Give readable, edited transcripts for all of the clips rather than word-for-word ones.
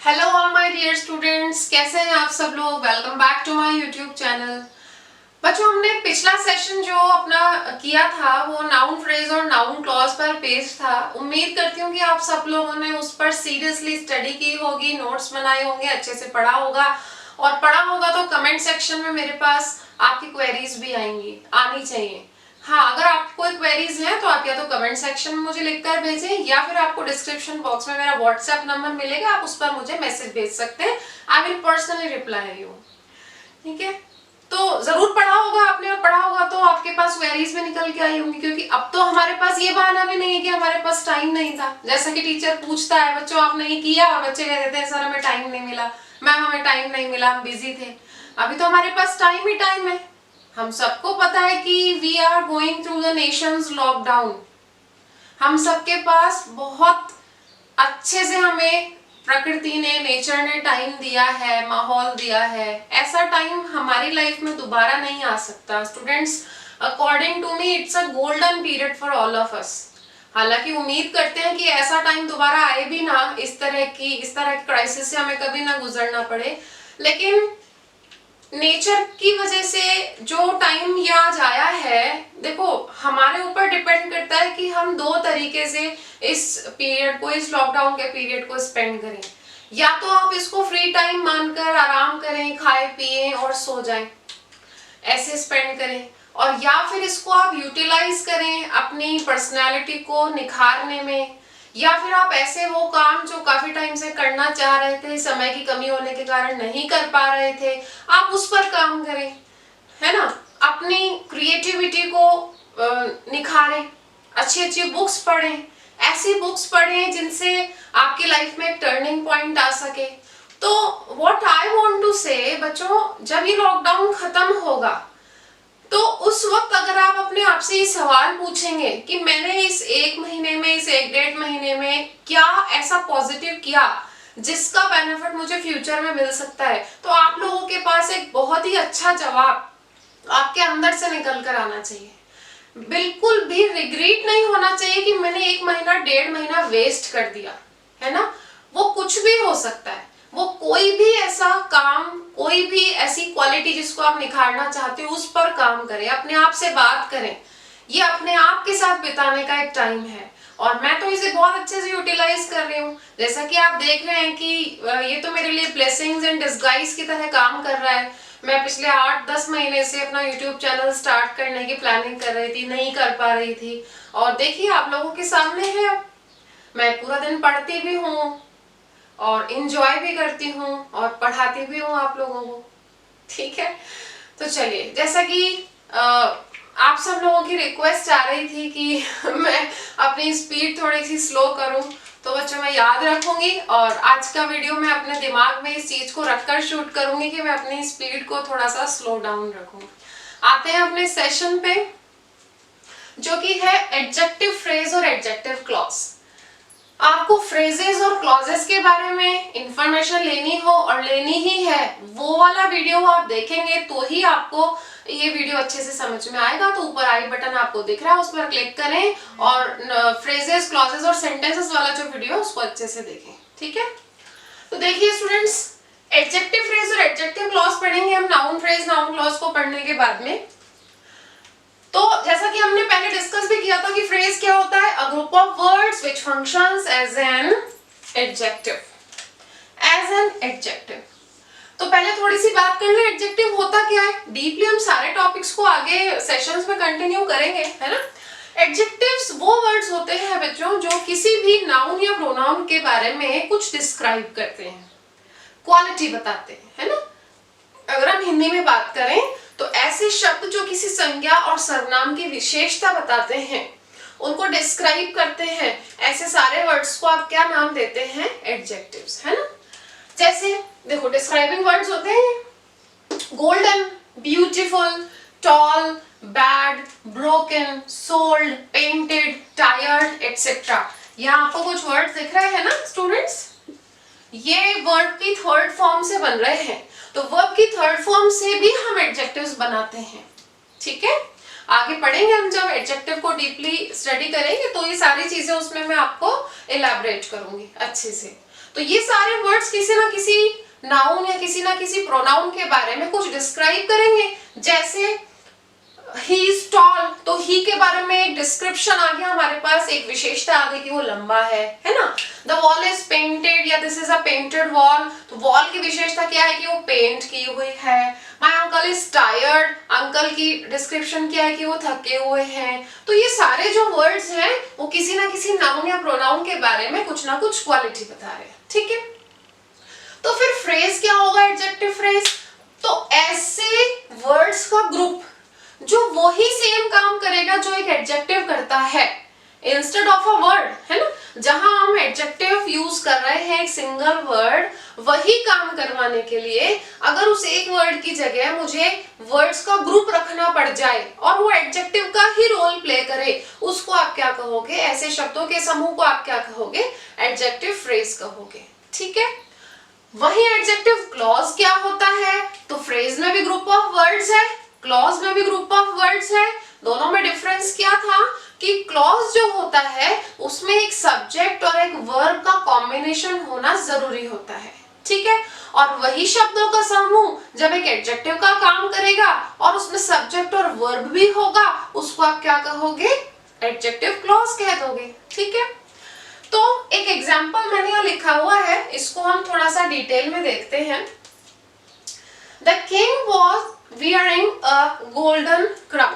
Hello all my dear students, कैसे हैं आप सब लोग। Welcome back to my YouTube channel. बच्चों, हमने पिछला सेशन जो अपना किया था वो नाउन फ्रेज और नाउन क्लॉज पर बेस्ड था। उम्मीद करती हूँ कि आप सब लोगों ने उस पर सीरियसली स्टडी की होगी, नोट्स बनाए होंगे, अच्छे से पढ़ा होगा। और पढ़ा होगा तो कमेंट सेक्शन में मेरे पास आपकी क्वेरीज भी आनी चाहिए। हाँ, अगर आपको कोई क्वेरीज हैं तो आप या तो कमेंट सेक्शन में मुझे लिखकर भेजें या फिर आपको डिस्क्रिप्शन बॉक्स में मेरा व्हाट्सएप नंबर मिलेगा, आप उस पर मुझे मैसेज भेज सकते हैं। I will personally reply you. ठीक है, तो जरूर पढ़ा होगा आपने, और पढ़ा होगा तो आपके पास क्वेरीज भी निकल के आई होंगी, क्योंकि अब तो हमारे पास ये बहाना भी नहीं है कि हमारे पास टाइम नहीं था। जैसा कि टीचर पूछता है बच्चों आप नहीं किया, और बच्चे कह देते हैं सर हमें टाइम नहीं मिला, मैम हमें टाइम नहीं मिला, हम बिजी थे। अभी तो हमारे पास टाइम ही टाइम है। हम सबको पता है कि we are going through the nation's lockdown. हम सबके पास बहुत अच्छे से हमें प्रकृति ने, नेचर ने टाइम दिया है, माहौल दिया है। ऐसा टाइम हमारी लाइफ में दोबारा नहीं आ सकता। Students, according to me it's a golden period for all of us. हालांकि उम्मीद करते हैं कि ऐसा टाइम दोबारा आए भी ना, इस तरह की क्राइसिस से हमें कभी ना गुजरना पड़े। लेकिन नेचर की वजह से जो टाइम ये आज आया है, देखो हमारे ऊपर डिपेंड करता है कि हम दो तरीके से इस पीरियड को, इस लॉकडाउन के पीरियड को स्पेंड करें। या तो आप इसको फ्री टाइम मानकर आराम करें, खाए पिए और सो जाएं, ऐसे स्पेंड करें। और या फिर इसको आप यूटिलाइज करें अपनी पर्सनैलिटी को निखारने में। या फिर आप ऐसे वो काम जो काफी टाइम से करना चाह रहे थे, समय की कमी होने के कारण नहीं कर पा रहे थे, आप उस पर काम करें, है ना। अपनी क्रिएटिविटी को निखारें, अच्छी अच्छी बुक्स पढ़ें, ऐसी बुक्स पढ़ें जिनसे आपकी लाइफ में एक टर्निंग पॉइंट आ सके। तो व्हाट आई वांट टू से बच्चों, जब ये लॉकडाउन खत्म होगा तो उस वक्त अगर आप अपने आप से ये सवाल पूछेंगे कि मैंने इस एक महीने में, इस एक डेढ़ महीने में क्या ऐसा पॉजिटिव किया जिसका बेनिफिट मुझे फ्यूचर में मिल सकता है, तो आप लोगों के पास एक बहुत ही अच्छा जवाब आपके अंदर से निकल कर आना चाहिए। बिल्कुल भी रिग्रेट नहीं होना चाहिए कि मैंने एक महीना, डेढ़ महीना वेस्ट कर दिया, है ना। वो कुछ भी हो सकता है, वो कोई भी ऐसा काम, कोई भी ऐसी क्वालिटी जिसको आप निखारना चाहते हो उस पर काम करें, अपने आप से बात करें। ये अपने आप के साथ बिताने का एक टाइम है, और मैं तो इसे बहुत अच्छे से यूटिलाइज कर रही हूँ। जैसा कि आप देख रहे हैं कि ये तो मेरे लिए ब्लेसिंग्स इन डिस्गाइज की तरह काम कर रहा है। मैं पिछले 8-10 महीने से अपना यूट्यूब चैनल स्टार्ट करने की प्लानिंग कर रही थी, नहीं कर पा रही थी, और देखिए आप लोगों के सामने है। मैं पूरा दिन पढ़ती भी हूँ और इंजॉय भी करती हूँ और पढ़ाती भी हूँ आप लोगों को। ठीक है, तो चलिए, जैसा कि आप सब लोगों की रिक्वेस्ट आ रही थी कि मैं अपनी स्पीड थोड़ी सी स्लो करूं, तो बच्चों मैं याद रखूंगी, और आज का वीडियो मैं अपने दिमाग में इस चीज को रखकर शूट करूंगी कि मैं अपनी स्पीड को थोड़ा सा स्लो डाउन रखूं। आते हैं अपने सेशन पे, जो कि है एडजेक्टिव फ्रेज और एडजेक्टिव क्लॉज। आपको फ्रेजेस और क्लॉजेस के बारे में इंफॉर्मेशन लेनी हो और लेनी ही है, वो वाला वीडियो आप देखेंगे तो ही आपको ये वीडियो अच्छे से समझ में आएगा। तो ऊपर आई बटन आपको दिख रहा है, उस पर क्लिक करें और फ्रेजेस, क्लॉजेस और सेंटेंसेस वाला जो वीडियो है उसको अच्छे से देखें। ठीक है, तो देखिए स्टूडेंट्स, एडजेक्टिव फ्रेज और एडजेक्टिव क्लॉज पढ़ेंगे हम नाउन फ्रेज, नाउन क्लॉज को पढ़ने के बाद में। तो जैसा कि हमने पहले डिस्कस भी किया था कि फ्रेज क्या होता है, a group of words which functions as an adjective, as an adjective. तो पहले थोड़ी सी बात कर ले एडजेक्टिव होता क्या है। डीपली हम सारे टॉपिक्स को आगे सेशंस में कंटिन्यू करेंगे, है ना। एडजेक्टिव्स वो वर्ड्स होते हैं बच्चों जो किसी भी नाउन या प्रोनाउन के बारे में कुछ डिस्क्राइब करते हैं, क्वालिटी बताते हैं, है ना। अगर हम हिंदी में बात करें तो ऐसे शब्द जो किसी संज्ञा और सर्वनाम की विशेषता बताते हैं, उनको डिस्क्राइब करते हैं, ऐसे सारे वर्ड्स को आप क्या नाम देते हैं, एडजेक्टिव्स, है ना। जैसे देखो डिस्क्राइबिंग वर्ड्स होते हैं golden, beautiful, tall, bad, broken, sold, painted, tired, etcetera. यहाँ आपको कुछ वर्ड्स दिख रहे हैं ना स्टूडेंट्स, ये वर्ब की थर्ड फॉर्म से बन रहे हैं। तो वर्ब की थर्ड फॉर्म से भी हम एडजेक्टिव्स बनाते हैं। ठीक है, आगे पढ़ेंगे हम, जब एडजेक्टिव को डीपली स्टडी करेंगे तो ये सारी चीजें उसमें मैं आपको इलैबोरेट करूंगी अच्छे से। तो ये सारे वर्ड्स किसी ना किसी नाउन या किसी ना किसी प्रोनाउन के बारे में कुछ डिस्क्राइब करेंगे। जैसे ही इज टॉल, तो ही के बारे में एक डिस्क्रिप्शन आ गया हमारे पास, एक विशेषता आ गई कि वो लंबा है ना। द वॉल इज पेंटेड, या this is a painted wall, तो वॉल की विशेषता क्या है कि वो पेंट की हुई है। My uncle is tired, uncle की डिस्क्रिप्शन क्या है कि वो थके हुए हैं। तो ये सारे जो वर्ड्स हैं वो किसी ना किसी नाउन या प्रोनाउन के बारे में कुछ ना कुछ क्वालिटी बता रहे हैं, ठीक है। तो फिर फ्रेज क्या होगा, एडजेक्टिव फ्रेज। तो ऐसे वर्ड्स का ग्रुप जो वही सेम काम करेगा जो एक एडजेक्टिव करता है, इंस्टेड ऑफ अ वर्ड, है ना। जहां हम एडजेक्टिव यूज कर रहे हैं एक सिंगल वर्ड, वही काम करवाने के लिए अगर उस एक वर्ड की जगह मुझे वर्ड्स का ग्रुप रखना पड़ जाए और वो एडजेक्टिव का ही रोल प्ले करे, उसको आप क्या कहोगे, ऐसे शब्दों के समूह को आप क्या कहोगे, एडजेक्टिव फ्रेज कहोगे, ठीक है। वही एडजेक्टिव क्लॉज क्या होता है, तो फ्रेज में भी ग्रुप ऑफ वर्ड्स है, क्लॉज में भी ग्रुप ऑफ वर्ड्स है। दोनों में डिफरेंस क्या था कि क्लॉज जो होता है उसमें एक सब्जेक्ट और एक वर्ब का कॉम्बिनेशन होना जरूरी होता है, ठीक है। और वही शब्दों का समूह जब एक एडजेक्टिव का काम करेगा और उसमें सब्जेक्ट और वर्ब भी होगा, उसको आप क्या कहोगे, एडजेक्टिव क्लॉज कह दोगे, ठीक है। तो एक एग्जाम्पल मैंने यहाँ लिखा हुआ है, इसको हम थोड़ा सा डिटेल में देखते हैं। The king was wearing a golden crown।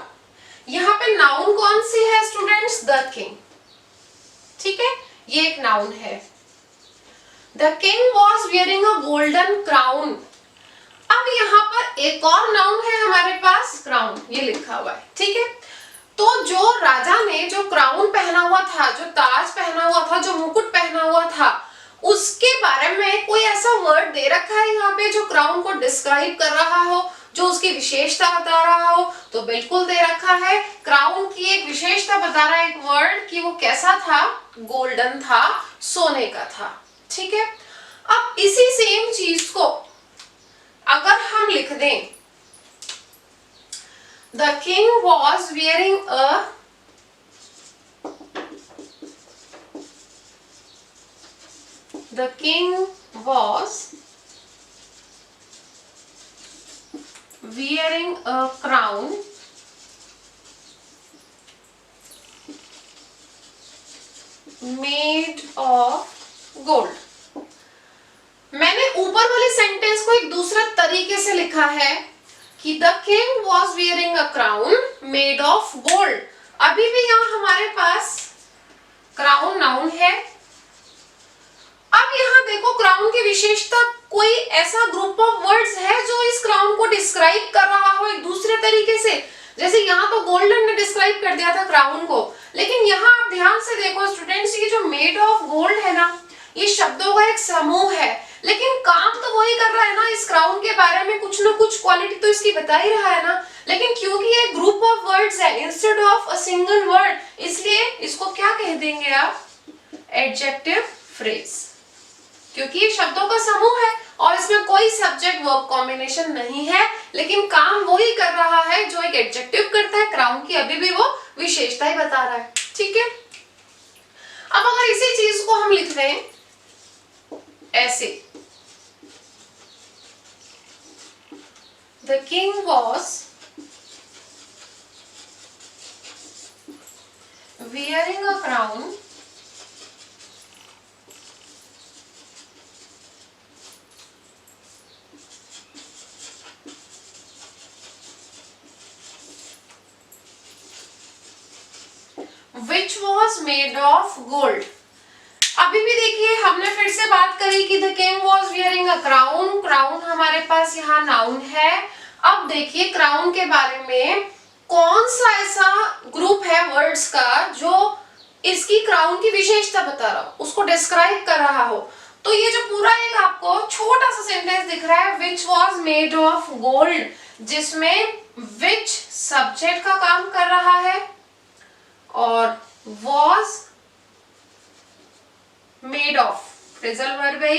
यहाँ पे नाउन कौन सी है स्टूडेंट्स, द किंग, ठीक है, ये एक नाउन है। The king was wearing a golden crown। अब यहाँ पर एक और नाउन है हमारे पास, क्राउन, ये लिखा हुआ है, ठीक है। तो जो राजा ने जो क्राउन पहना हुआ था, जो ताज पहना हुआ था, जो मुकुट पहना हुआ था, उसके बारे में कोई ऐसा वर्ड दे रखा है यहाँ पे जो क्राउन को डिस्क्राइब कर रहा हो, जो उसकी विशेषता बता रहा हो, तो बिल्कुल दे रखा है। क्राउन की एक विशेषता बता रहा है एक वर्ड कि वो कैसा था, गोल्डन था, सोने का था, ठीक है। अब इसी सेम चीज को अगर हम लिख दें, the king was wearing a The king was wearing a crown made of gold। मैंने ऊपर वाले सेंटेंस को एक दूसरा तरीके से लिखा है कि the king was wearing a crown made of gold। अभी भी यहाँ हमारे पास क्राउन नाउन है। अब यहाँ देखो क्राउन की विशेषता, कोई ऐसा ग्रुप ऑफ वर्ड्स है जो इस क्राउन को डिस्क्राइब कर रहा हो एक दूसरे तरीके से। जैसे यहाँ तो गोल्डन ने डिस्क्राइब कर दिया था क्राउन को, लेकिन यहाँ आप ध्यान से देखो स्टूडेंट्स, ये जो मेड ऑफ गोल्ड है ना, ये शब्दों का एक समूह है, लेकिन काम तो वही कर रहा है ना, इस क्राउन के बारे में कुछ ना कुछ क्वालिटी तो इसकी बता ही रहा है ना। लेकिन क्योंकि ये ग्रुप ऑफ वर्ड्स है instead of a single word, इसलिए इसको क्या कह देंगे आप, एडजेक्टिव फ्रेज, क्योंकि ये शब्दों का समूह है और इसमें कोई सब्जेक्ट वर्ब कॉम्बिनेशन नहीं है, लेकिन काम वही कर रहा है जो एक एडजेक्टिव करता है। क्राउन की अभी भी वो विशेषता ही बता रहा है, ठीक है। अब अगर इसी चीज को हम लिख दें ऐसे, the king was wearing a crown which was made of gold। अभी भी देखिए हमने फिर से बात करी कि the king was wearing a crown। Crown हमारे पास यहाँ नाउन है। अब देखिए क्राउन के बारे में कौन सा ऐसा ग्रुप है वर्ड्स का जो इसकी क्राउन की विशेषता बता रहा हो, उसको डिस्क्राइब कर रहा हो। तो ये जो पूरा एक आपको छोटा सा सेंटेंस दिख रहा है, which was made of gold, जिसमें which सब्जेक्ट का काम कर रहा है और was made of phrasal verb है,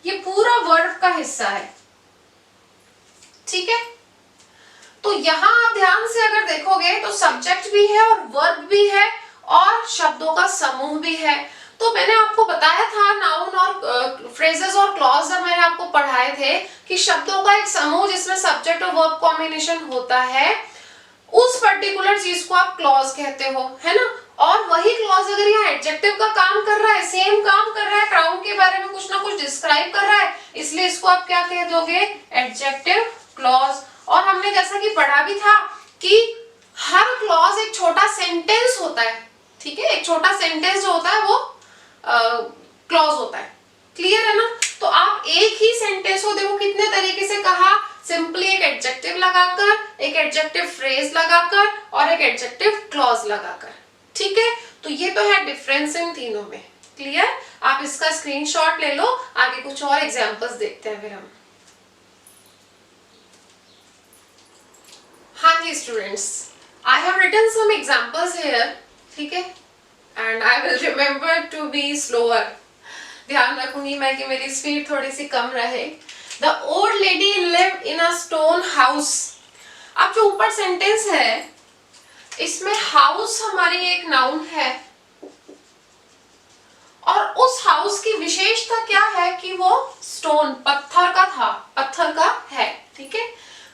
ये पूरा वर्ब का हिस्सा है, ठीक है। तो यहां आप ध्यान से अगर देखोगे तो सब्जेक्ट भी है और वर्ब भी है और शब्दों का समूह भी है। तो मैंने आपको बताया था नाउन और फ्रेजेस और क्लॉज जब मैंने आपको पढ़ाए थे कि शब्दों का एक समूह जिसमें सब्जेक्ट और वर्ब कॉम्बिनेशन होता है, उस पर्टिकुलर चीज को आप क्लॉज कहते हो, है ना। और वही क्लॉज अगर यहाँ एडजेक्टिव का काम कर रहा है, सेम काम कर रहा है, क्राउन के बारे में कुछ ना कुछ डिस्क्राइब कर रहा है, इसलिए इसको आप क्या कह दोगे, एडजेक्टिव क्लॉज। और हमने जैसा कि पढ़ा भी था कि हर क्लॉज एक छोटा सेंटेंस होता है, ठीक है, एक छोटा सेंटेंस जो होता है वो क्लॉज होता है। क्लियर है ना। तो आप एक ही सेंटेंस को देखो कितने तरीके से कहा, सिंपली एक एडजेक्टिव लगाकर, एक एडजेक्टिव फ्रेज लगाकर और एक एडजेक्टिव क्लॉज लगाकर, ठीक है। तो ये तो है डिफरेंस इन तीनों में। क्लियर। आप इसका स्क्रीनशॉट ले लो, आगे कुछ और एग्जांपल्स देखते हैं फिर हम। हाँ जी students, I have written some examples here, ठीक है, and I will remember to be slower. ध्यान रखूंगी मैं कि मेरी स्पीड थोड़ी सी कम रहे। The old lady lived in a stone house। अब जो ऊपर सेंटेंस है इसमें हाउस हमारी एक नाउन है और उस हाउस की विशेषता क्या है कि वो स्टोन, पत्थर का था, पत्थर का है, ठीक है।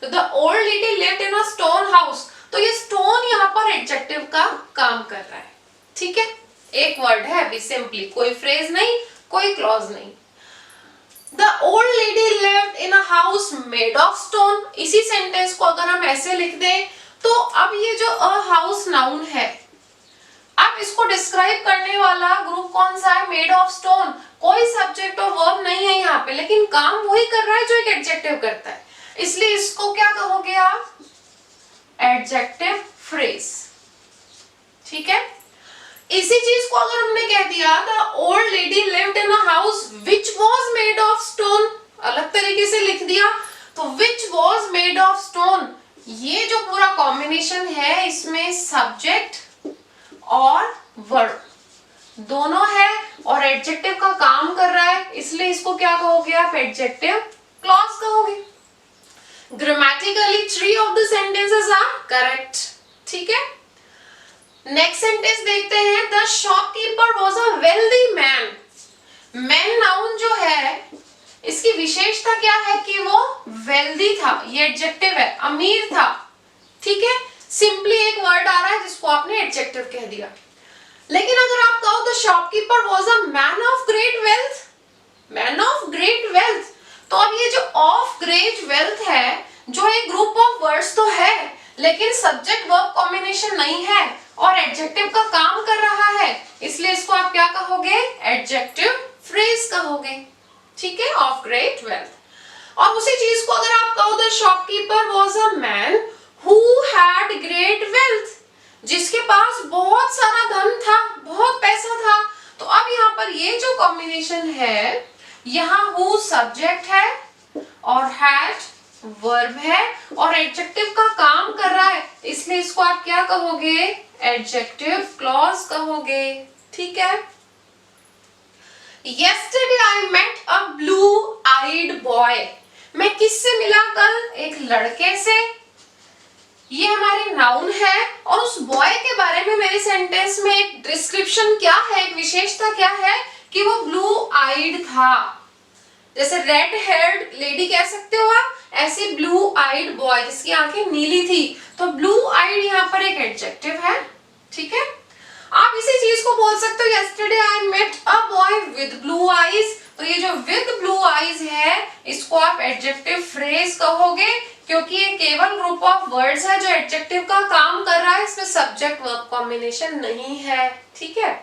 तो the old lady lived in a stone house, तो ये स्टोन यहाँ पर एडजेक्टिव का काम कर रहा है, ठीक है। एक वर्ड है अभी, सिंपली, कोई फ्रेज नहीं, कोई क्लॉज नहीं। The old lady lived in a house made of stone। इसी सेंटेंस को अगर हम ऐसे लिख दें तो अब ये जो a house नाउन है, अब इसको डिस्क्राइब करने वाला ग्रुप कौन सा है, मेड ऑफ स्टोन। कोई सब्जेक्ट और वर्ब नहीं है यहाँ पे, लेकिन काम वही कर रहा है जो एक एडजेक्टिव करता है, इसलिए इसको क्या कहोगे आप, एडजेक्टिव फ्रेज, ठीक है। इसी चीज को अगर हमने कह दिया the old lady lived in a house which was made of stone, अलग तरीके से लिख दिया, तो which was made of stone, ये जो पूरा कॉम्बिनेशन है इसमें सब्जेक्ट और वर्ब दोनों है और एडजेक्टिव का काम कर रहा है, इसलिए इसको क्या कहोगे आप, एडजेक्टिव क्लॉज कहोगे। Grammatically 3 of the sentences are correct, ठीक है। नेक्स्ट सेंटेंस देखते हैं, the shopkeeper was a wealthy man. Man noun जो है इसकी विशेषता क्या है कि वो वेल्दी था, ये एडजेक्टिव है, अमीर था, ठीक है। सिंपली एक वर्ड आ रहा है जिसको आपने एडजेक्टिव कह दिया। लेकिन अगर आप कहो the shopkeeper was a man of great wealth, man of great wealth, तो अब ये जो ऑफ ग्रेट वेल्थ है जो एक ग्रुप ऑफ वर्ड्स तो है लेकिन सब्जेक्ट वर्ब कॉम्बिनेशन नहीं है और एडजेक्टिव का काम कर रहा है, इसलिए इसको आप क्या कहोगे, एडजेक्टिव फ्रेज कहोगे, ठीक है, ऑफ ग्रेट वेल्थ। और उसी चीज को अगर आप कहो the shopkeeper was a man who had great wealth, जिसके पास बहुत सारा धन था, बहुत पैसा था, तो अब यहाँ पर ये जो कॉम्बिनेशन है, यहाँ हु सब्जेक्ट है और हैड वर्ब है और एडजेक्टिव का काम कर रहा है, इसलिए इसको आप क्या कहोगे, एडजेक्टिव क्लॉज कहोगे, ठीक है। Yesterday I met a blue-eyed boy। मैं किससे मिला कल, एक लड़के से, ये हमारी नाउन है और उस बॉय के बारे में मेरे सेंटेंस में एक डिस्क्रिप्शन क्या है, एक विशेषता क्या है कि वो ब्लू आइड था। जैसे रेड हेयर्ड लेडी कह सकते हो आप, ऐसे ब्लू आइड बॉय जिसकी आंखें नीली थी, तो ब्लू आइड यहाँ पर एक एडजेक्टिव है, ठीक है। आप इसी चीज को बोल सकते हो, yesterday I met a boy with blue eyes, तो ये जो with blue eyes है इसको आप एडजेक्टिव फ्रेज कहोगे क्योंकि ये केवल ग्रुप ऑफ वर्ड्स है जो एडजेक्टिव का काम कर रहा है, इसमें सब्जेक्ट वर्ब कॉम्बिनेशन नहीं है, ठीक है।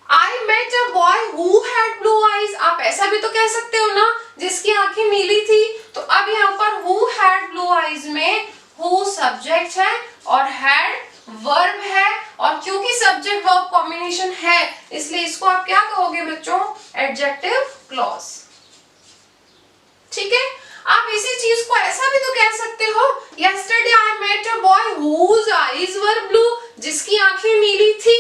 I met a boy who had blue eyes, आप ऐसा भी तो कह सकते हो ना, जिसकी आंखें नीली थी, तो अब यहाँ पर who had blue eyes में who सब्जेक्ट है और had वर्ब है, और क्योंकि सब्जेक्ट वर्ब कॉम्बिनेशन है इसलिए इसको आप क्या कहोगे बच्चों, एडजेक्टिव क्लॉज, ठीक है। आप इसी चीज को ऐसा भी तो कह सकते हो, yesterday I met a boy whose eyes were blue, जिसकी आंखें नीली थी,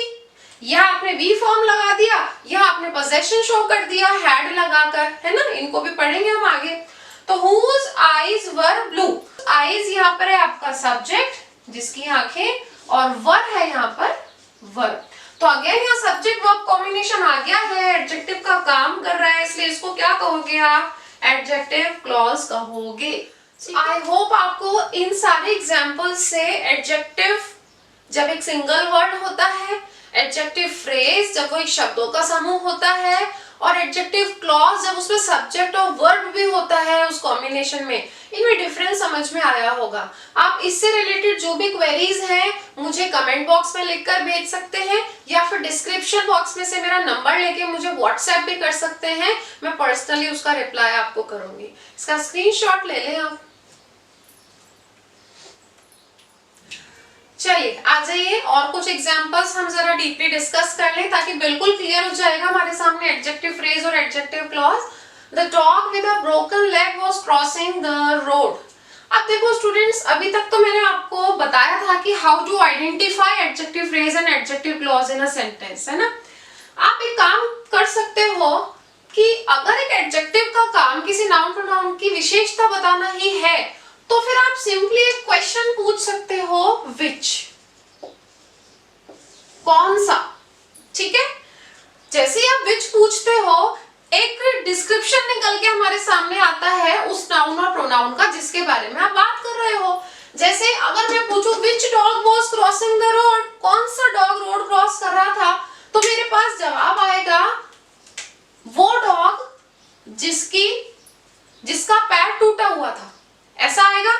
या आपने वी फॉर्म लगा दिया या आपने पोजेशन शो कर दिया हैड लगाकर, है ना, इनको भी पढ़ेंगे हम आगे। तो whose eyes were blue, eyes यहाँ पर है आपका सब्जेक्ट जिसकी आंखें और वर है यहाँ पर वर्ब, तो अगेन यहाँ सब्जेक्ट वर्ब कॉम्बिनेशन आ गया है, एडजेक्टिव का काम कर रहा है, इसलिए इसको क्या कहोगे आप? एडजेक्टिव क्लॉज कहोगे। आई होप आपको इन सारे एग्जाम्पल से एडजेक्टिव जब एक सिंगल वर्ड होता है, एडजेक्टिव फ्रेज जब वो एक शब्दों का समूह होता है, और एडजेक्टिव क्लॉज जब उसमें सब्जेक्ट और वर्ब भी होता है उस कॉम्बिनेशन में, इनमें डिफरेंस समझ में आया होगा। आप इससे रिलेटेड जो भी क्वेरीज हैं मुझे कमेंट बॉक्स में लिखकर भेज सकते हैं, या फिर डिस्क्रिप्शन बॉक्स में से मेरा नंबर लेके मुझे व्हाट्सएप भी कर सकते हैं, मैं पर्सनली उसका रिप्लाई आपको करूंगी। इसका स्क्रीनशॉट ले लें आप। चलिए आ जाइए और कुछ एग्जांपल्स हम जरा डीपली डिस्कस कर लें ताकि बिल्कुल क्लियर हो जाएगा हमारे सामने एडजेक्टिव फ्रेज और adjective clause. The dog with a broken leg was crossing the road. अब देखो स्टूडेंट्स, अभी तक तो मैंने आपको बताया था कि how to identify adjective phrase and adjective clause in a sentence, है ना। आप एक काम कर सकते हो कि अगर एक एडजेक्टिव का काम किसी नाउन प्रोनाउन की विशेषता बताना ही है तो फिर आप सिंपली एक क्वेश्चन पूछ सकते हो, विच, कौन सा, ठीक है। जैसे आप विच पूछते हो एक डिस्क्रिप्शन निकल के हमारे सामने आता है उस नाउन और प्रोनाउन का जिसके बारे में आप बात कर रहे हो। जैसे अगर मैं पूछूं which dog was crossing the road, कौन सा डॉग रोड क्रॉस कर रहा था, तो मेरे पास जवाब आएगा वो डॉग जिसका पैर टूटा हुआ था, ऐसा आएगा।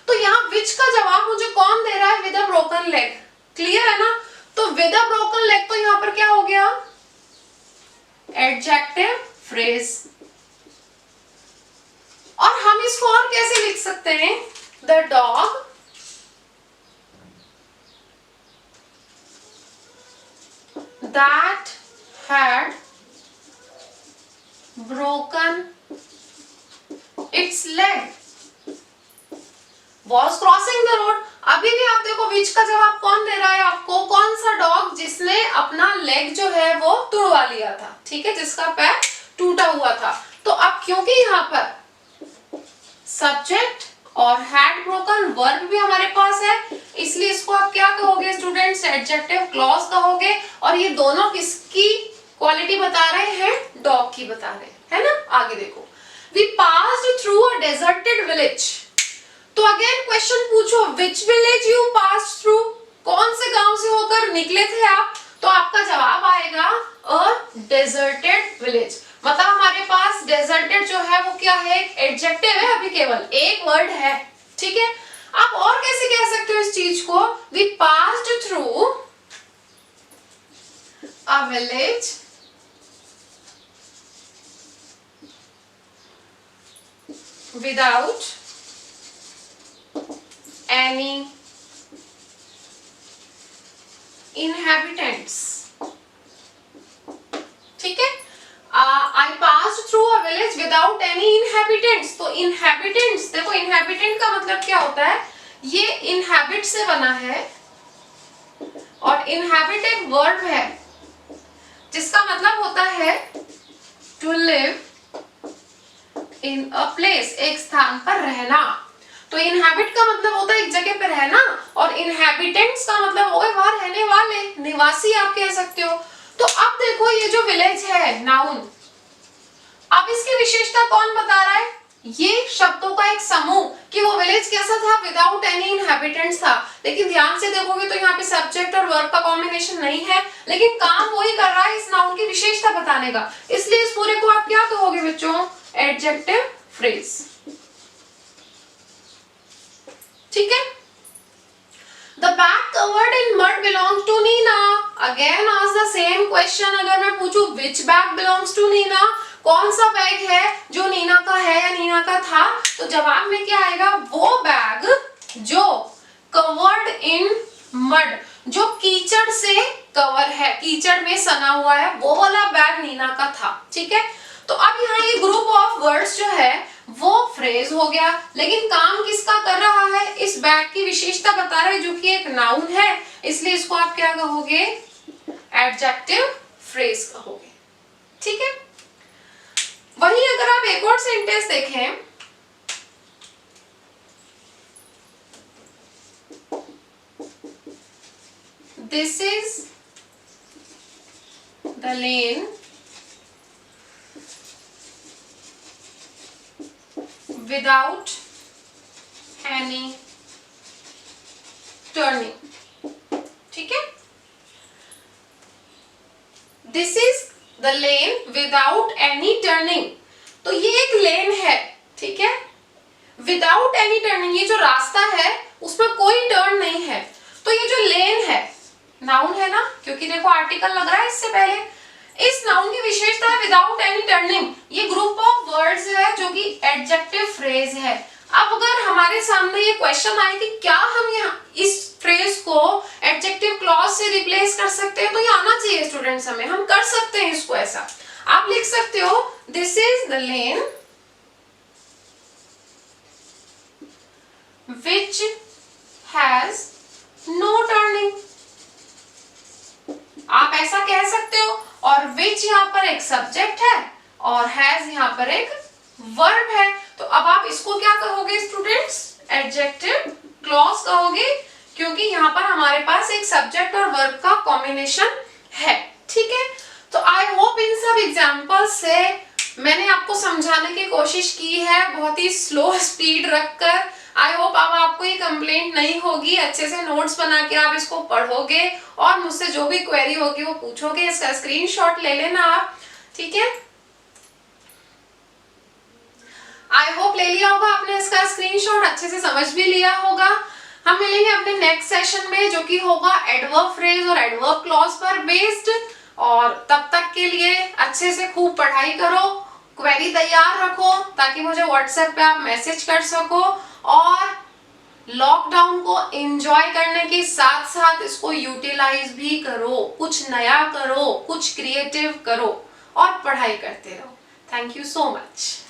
तो यहाँ विच का जवाब मुझे कौन दे रहा है? With a broken leg. Clear है ना। तो विद अ ब्रोकन लेग तो यहाँ पर क्या हो गया? Adjective phrase. और हम इसको और कैसे लिख सकते हैं? The dog that had broken it's leg was crossing the road। अभी भी आप देखो विच का जवाब कौन दे रहा है आपको? कौन सा डॉग जिसने अपना लेग जो है वो तुड़वा लिया था, ठीक है, जिसका पैर टूटा हुआ था। तो अब क्योंकि यहाँ पर सब्जेक्ट और हैड ब्रोकन वर्ब भी हमारे पास है, इसलिए इसको आप क्या कहोगे स्टूडेंट्स? एडजेक्टिव क्लॉज कहोगे। और ये दोनों किसकी क्वालिटी बता रहे हैं? डॉग की बता रहे हैं, है ना। आगे देखो, we passed through a deserted village. तो अगेन क्वेश्चन पूछो, which village you pass through, कौन से गांव से होकर निकले थे आप? तो आपका जवाब आएगा अ डेजर्टेड विलेज। मतलब हमारे पास डेजर्टेड जो है वो क्या है? एडजेक्टिव है, अभी केवल एक वर्ड है, ठीक है। आप और कैसे कह सकते हो इस चीज को? We passed through a village without any inhabitants, ठीक है। I passed through a village without any inhabitants। तो inhabitants, देखो inhabitant का मतलब क्या होता है? ये inhabit से बना है और inhabit एक verb है जिसका मतलब होता है to live in a place, एक स्थान पर रहना। तो इनहैबिट का मतलब होता है एक जगह पे रहना, और इनहैबिटेंट्स का मतलब होगा वहां रहने वाले, निवासी आप कह सकते हो। तो अब देखो ये जो विलेज है नाउन, अब इसकी विशेषता कौन बता रहा है? ये शब्दों का एक समूह कि वो विलेज कैसा था? विदाउट एनी इनहैबिटेंट्स था। लेकिन ध्यान से देखोगे तो यहाँ पे सब्जेक्ट और वर्ब का कॉम्बिनेशन नहीं है, लेकिन काम वही कर रहा है इस नाउन की विशेषता बताने का। इसलिए इस पूरे को आप क्या कहोगे बच्चों? एडजेक्टिव फ्रेज, ठीक है। The bag covered in mud belongs to Nina। Again ask the same question। अगर मैं पूछूं which bag belongs to Nina, कौन सा बैग है जो नीना का है या नीना का था, तो जवाब में क्या आएगा? वो बैग जो covered in mud, जो कीचड़ से कवर है, कीचड़ में सना हुआ है, वो वाला बैग नीना का था, ठीक है। तो अब यहाँ ये ग्रुप ऑफ वर्ड्स जो है वो फ्रेज हो गया, लेकिन काम किसका कर रहा है? इस बैग की विशेषता बता रहा है जो कि एक नाउन है, इसलिए इसको आप क्या कहोगे? एडजेक्टिव फ्रेज कहोगे, ठीक है। वहीं अगर आप एक और सेंटेंस देखें, this is the lane without any turning. ठीक है, this is the lane without any turning. तो ये एक लेन है, ठीक है, विदाउट एनी टर्निंग. ये जो रास्ता है उसमें कोई टर्न नहीं है. तो ये जो लेन है, नाउन है ना, क्योंकि देखो आर्टिकल लग रहा है इससे पहले. इस नाउन की विशेषता है विदाउट एनी टर्निंग. ये ग्रुप ऑफ वर्ड्स है जो कि एडजेक्टिव फ्रेज है. अब अगर हमारे सामने ये क्वेश्चन आए कि क्या हम यहाँ इस फ्रेज को एडजेक्टिव क्लॉज से रिप्लेस कर सकते हैं, तो ये आना चाहिए स्टूडेंट्स हमें. हम कर सकते हैं इसको ऐसा. आप लिख सकते हो this is the lane which has no turning. आप ऐसा कह सकते हो. और which यहाँ पर एक सब्जेक्ट है और has यहाँ पर एक वर्ब है. तो अब आप इसको क्या कहोगे स्टूडेंट्स? एडजेक्टिव क्लॉज कहोगे, क्योंकि यहाँ पर हमारे पास एक सब्जेक्ट और वर्ब का कॉम्बिनेशन है. ठीक है, तो आई होप इन सब एग्जाम्पल से मैंने आपको समझाने की कोशिश की है, बहुत ही स्लो स्पीड रखकर. आई होप अब आपको ये कंप्लेंट नहीं होगी. अच्छे से नोट्स बना के आप इसको पढ़ोगे और मुझसे जो भी क्वेरी होगी वो पूछोगे. इसका स्क्रीनशॉट ले लेना आप. ठीक है, आई होप ले लिया होगा आपने इसका स्क्रीनशॉट, अच्छे से समझ भी लिया होगा. हम मिलेंगे अपने नेक्स्ट सेशन में जो कि होगा एडवर्ब फ्रेज और एडवर्ब क्लॉज पर बेस्ड. और तब तक के लिए अच्छे से खूब पढ़ाई करो, क्वेरी तैयार रखो ताकि मुझे व्हाट्सएप पे आप मैसेज कर सको. और लॉकडाउन को एंजॉय करने के साथ साथ इसको यूटिलाइज भी करो, कुछ नया करो, कुछ क्रिएटिव करो और पढ़ाई करते रहो. Thank you so much.